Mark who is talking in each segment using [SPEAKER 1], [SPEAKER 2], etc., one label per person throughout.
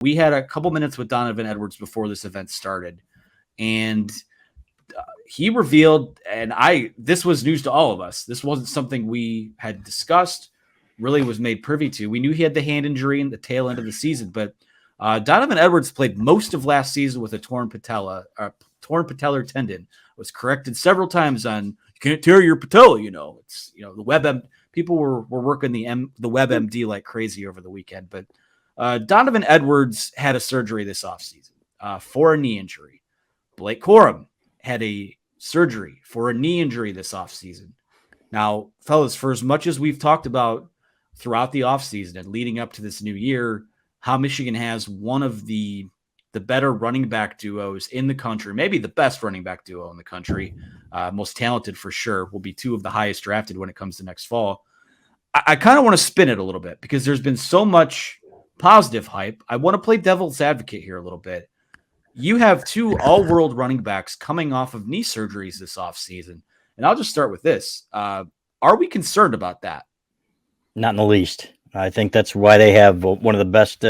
[SPEAKER 1] we had a couple minutes with Donovan Edwards before this event started, and he revealed, and this was news to all of us. This wasn't something we had discussed, really was made privy to. We knew he had the hand injury in the tail end of the season, but Donovan Edwards played most of last season with a torn patellar tendon. Was corrected several times on you can't tear your patella. It's the WebM people were working the WebMD like crazy over the weekend. But Donovan Edwards had a surgery this offseason for a knee injury. Blake Corum had a surgery for a knee injury this offseason. Now, fellas, for as much as we've talked about throughout the offseason and leading up to this new year, how Michigan has one of the better running back duos in the country, maybe the best running back duo in the country, most talented for sure, will be two of the highest drafted when it comes to next fall. I kind of want to spin it a little bit because there's been so much positive hype. I want to play devil's advocate here a little bit. You have two all-world running backs coming off of knee surgeries this offseason. And I'll just start with this. Are we concerned about that?
[SPEAKER 2] Not in the least. I think that's why they have one of the best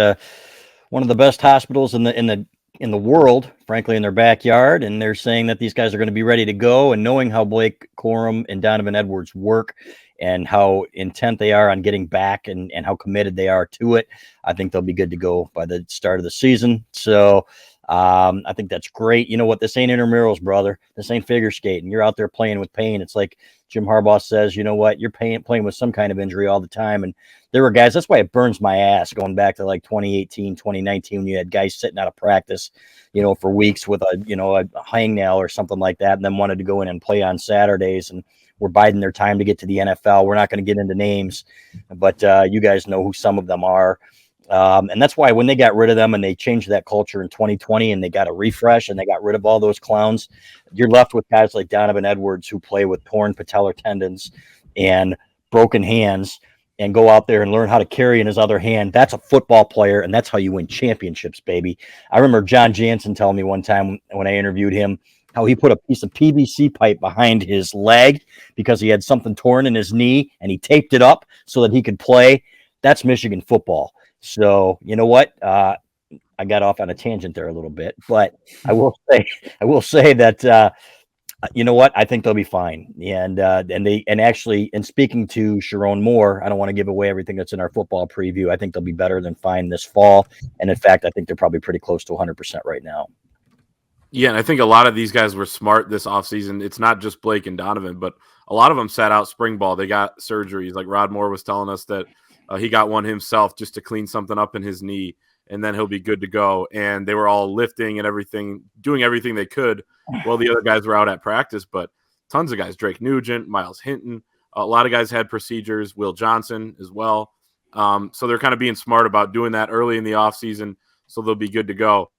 [SPEAKER 2] hospitals in the world, frankly, in their backyard. And they're saying that these guys are going to be ready to go. And knowing how Blake Corum and Donovan Edwards work and how intent they are on getting back and how committed they are to it, I think they'll be good to go by the start of the season. So I think that's great. You know what? This ain't intramurals, brother. This ain't figure skating. You're out there playing with pain. It's like Jim Harbaugh says, you know what? You're playing with some kind of injury all the time. And there were guys, that's why it burns my ass going back to like 2018, 2019, when you had guys sitting out of practice, for weeks with a hangnail or something like that, and then wanted to go in and play on Saturdays and were biding their time to get to the NFL. We're not going to get into names, but you guys know who some of them are. And that's why when they got rid of them and they changed that culture in 2020 and they got a refresh and they got rid of all those clowns, you're left with guys like Donovan Edwards who play with torn patellar tendons and broken hands and go out there and learn how to carry in his other hand. That's a football player, and that's how you win championships, baby. I remember John Jansen telling me one time when I interviewed him how he put a piece of PVC pipe behind his leg because he had something torn in his knee, and he taped it up so that he could play. That's Michigan football. So, you know what? I got off on a tangent there a little bit, but I will say that, you know what? I think they'll be fine. And actually, in speaking to Sharon Moore, I don't want to give away everything that's in our football preview. I think they'll be better than fine this fall. And in fact, I think they're probably pretty close to 100% right now.
[SPEAKER 3] Yeah, and I think a lot of these guys were smart this offseason. It's not just Blake and Donovan, but a lot of them sat out spring ball. They got surgeries. Like Rod Moore was telling us that he got one himself just to clean something up in his knee, and then he'll be good to go. And they were all lifting and everything, doing everything they could while the other guys were out at practice. But tons of guys, Drake Nugent, Miles Hinton, a lot of guys had procedures, Will Johnson as well. So they're kind of being smart about doing that early in the offseason, so they'll be good to go.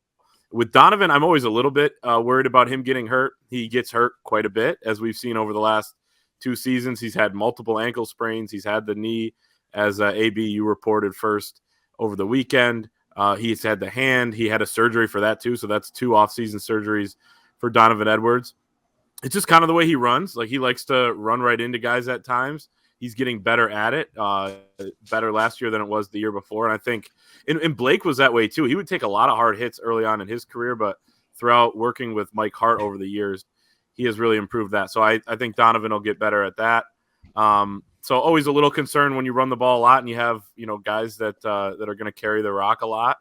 [SPEAKER 3] With Donovan, I'm always a little bit worried about him getting hurt. He gets hurt quite a bit, as we've seen over the last 2 seasons. He's had multiple ankle sprains. He's had the knee, as AB, you reported first over the weekend. He's had the hand. He had a surgery for that too. So that's 2 offseason surgeries for Donovan Edwards. It's just kind of the way he runs. Like, he likes to run right into guys at times. He's getting better at it, better last year than it was the year before. And I think and Blake was that way too. He would take a lot of hard hits early on in his career, but throughout working with Mike Hart over the years, he has really improved that. So I think Donovan will get better at that. So always a little concern when you run the ball a lot and you have, guys that are going to carry the rock a lot,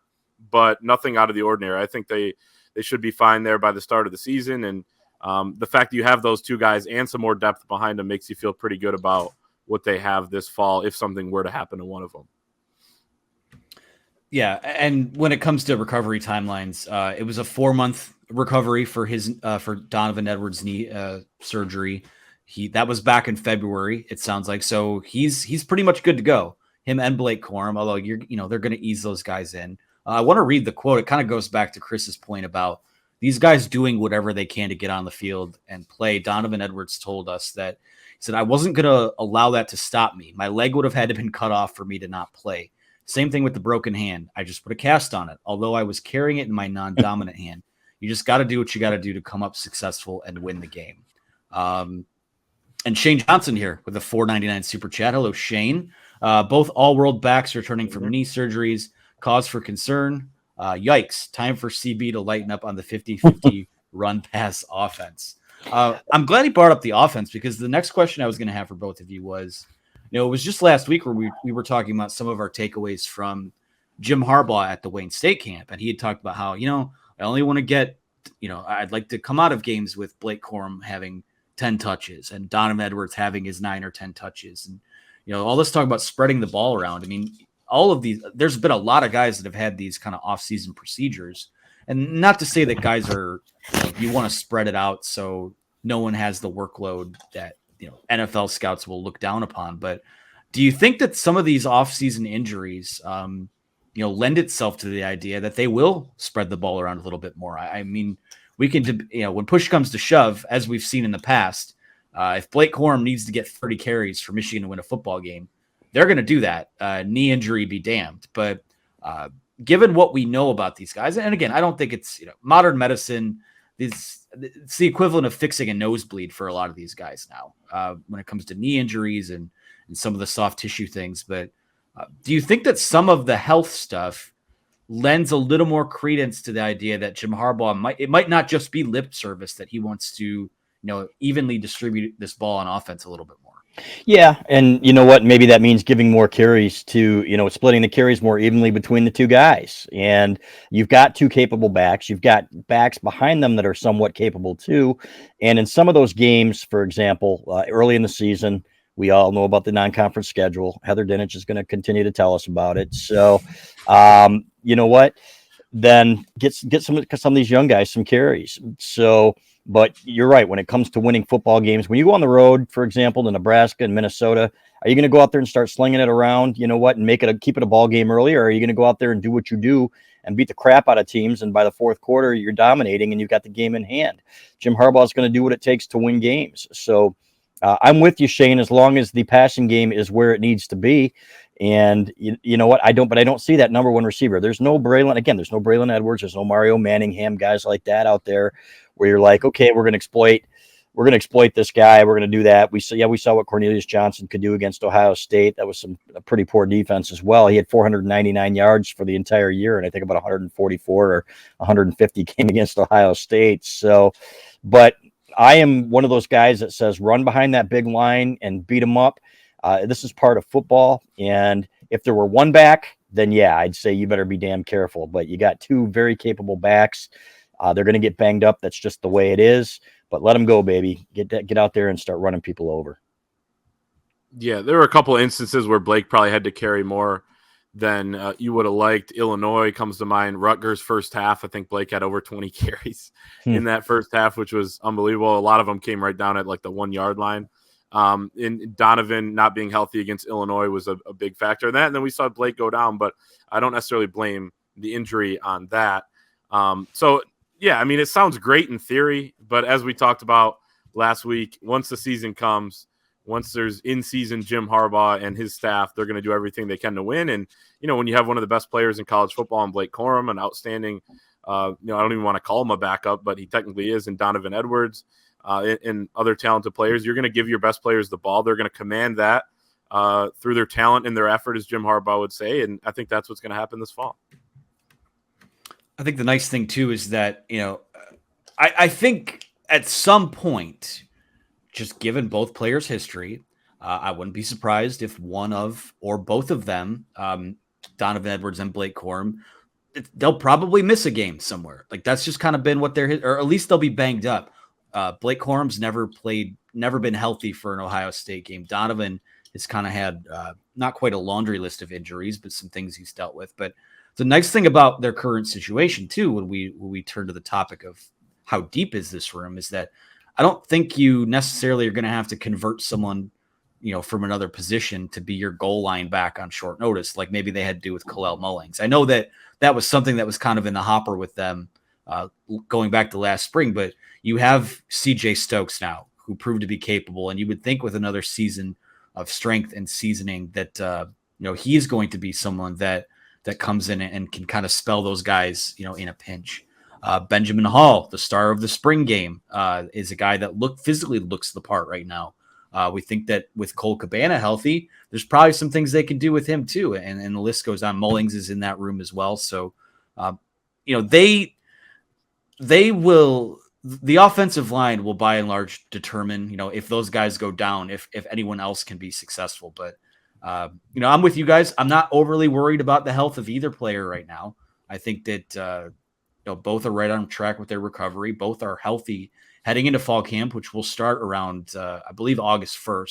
[SPEAKER 3] but nothing out of the ordinary. I think they should be fine there by the start of the season. And the fact that you have those 2 guys and some more depth behind them makes you feel pretty good about what they have this fall if something were to happen to one of them.
[SPEAKER 1] Yeah, and when it comes to recovery timelines, it was a 4-month recovery for for Donovan Edwards' knee surgery. That was back in February, it sounds like. So he's pretty much good to go. Him and Blake Corum, although they're going to ease those guys in. I want to read the quote. It kind of goes back to Chris's point about these guys doing whatever they can to get on the field and play. Donovan Edwards told us that he said, "I wasn't going to allow that to stop me. My leg would have had to been cut off for me to not play. Same thing with the broken hand. I just put a cast on it, although I was carrying it in my non-dominant hand. You just got to do what you got to do to come up successful and win the game." And Shane Johnson here with a $4.99 super chat. Hello, Shane. Both all-world backs returning from knee surgeries. Cause for concern. Yikes, time for CB to lighten up on the 50-50 run pass offense. I'm glad he brought up the offense, because the next question I was going to have for both of you was, it was just last week where we were talking about some of our takeaways from Jim Harbaugh at the Wayne State camp. And he had talked about how, I only want to get, I'd like to come out of games with Blake Corum having 10 touches and Donovan Edwards having his 9 or 10 touches. And, all this talk about spreading the ball around. I mean, all of these, there's been a lot of guys that have had these kind of off-season procedures. And not to say that guys are, you want to spread it out so no one has the workload that, NFL scouts will look down upon. But do you think that some of these off-season injuries, lend itself to the idea that they will spread the ball around a little bit more? I mean, we can, when push comes to shove, as we've seen in the past, if Blake Corum needs to get 30 carries for Michigan to win a football game, they're going to do that. Knee injury be damned. But given what we know about these guys, and again, I don't think it's, modern medicine, it's the equivalent of fixing a nosebleed for a lot of these guys now when it comes to knee injuries and some of the soft tissue things. But do you think that some of the health stuff lends a little more credence to the idea that Jim Harbaugh it might not just be lip service, that he wants to, evenly distribute this ball on offense a little bit more?
[SPEAKER 2] Yeah. And you know what? Maybe that means giving more carries to, splitting the carries more evenly between the two guys. And you've got two capable backs. You've got backs behind them that are somewhat capable too. And in some of those games, for example, early in the season, we all know about the non-conference schedule. Heather Dinich is going to continue to tell us about it. So, you know what? Then get some of these young guys some carries. So, but you're right. When it comes to winning football games, when you go on the road, for example, to Nebraska and Minnesota, are you going to go out there and start slinging it around, and keep it a ball game early? Or are you going to go out there and do what you do and beat the crap out of teams? And by the fourth quarter, you're dominating and you've got the game in hand. Jim Harbaugh is going to do what it takes to win games. So I'm with you, Shane, as long as the passing game is where it needs to be. And you know what? I don't see that number one receiver. There's no Braylon. Again, there's no Braylon Edwards. There's no Mario Manningham, guys like that out there where you're like, okay, we're going to exploit this guy. We're going to do that. We saw what Cornelius Johnson could do against Ohio State. That was a pretty poor defense as well. He had 499 yards for the entire year, and I think about 144 or 150 came against Ohio State. So, but I am one of those guys that says run behind that big line and beat them up. This is part of football. And if there were one back, then yeah, I'd say you better be damn careful. But you got two very capable backs. They're going to get banged up. That's just the way it is. But let them go, baby. Get out there and start running people over.
[SPEAKER 3] Yeah, there were a couple of instances where Blake probably had to carry more than you would have liked. Illinois comes to mind. Rutgers first half, I think Blake had over 20 carries in that first half, which was unbelievable. A lot of them came right down at like the 1 yard line. And Donovan not being healthy against Illinois was a big factor in that. And then we saw Blake go down, but I don't necessarily blame the injury on that. So yeah, I mean, it sounds great in theory, but as we talked about last week, once the season comes, once there's in-season Jim Harbaugh and his staff, they're going to do everything they can to win. And, when you have one of the best players in college football in Blake Corum, an outstanding, I don't even want to call him a backup, but he technically is, and Donovan Edwards and other talented players, you're going to give your best players the ball. They're going to command that through their talent and their effort, as Jim Harbaugh would say. And I think that's what's going to happen this fall.
[SPEAKER 1] I think the nice thing too is that, I think at some point, just given both players' history, I wouldn't be surprised if one of or both of them, Donovan Edwards and Blake Corum, they'll probably miss a game somewhere. Like that's just kind of been what they're, or at least they'll be banged up. Blake Corum's never been healthy for an Ohio State game. Donovan has kind of had not quite a laundry list of injuries, but some things he's dealt with. But the nice thing about their current situation too, when we turn to the topic of how deep is this room, is that I don't think you necessarily are going to have to convert someone, from another position to be your goal line back on short notice, like maybe they had to do with Kalel Mullings. I know that was something that was kind of in the hopper with them going back to last spring, but you have CJ Stokes now, who proved to be capable, and you would think with another season of strength and seasoning that he is going to be someone that comes in and can kind of spell those guys, in a pinch. Benjamin Hall, the star of the spring game, is a guy that physically looks the part right now. We think that with Cole Cabana healthy, there's probably some things they can do with him too. And the list goes on. Mullings is in that room as well. So they will. The offensive line will by and large determine, if those guys go down, if anyone else can be successful. But, I'm with you guys. I'm not overly worried about the health of either player right now. I think that, both are right on track with their recovery. Both are healthy heading into fall camp, which will start around, I believe, August 1st.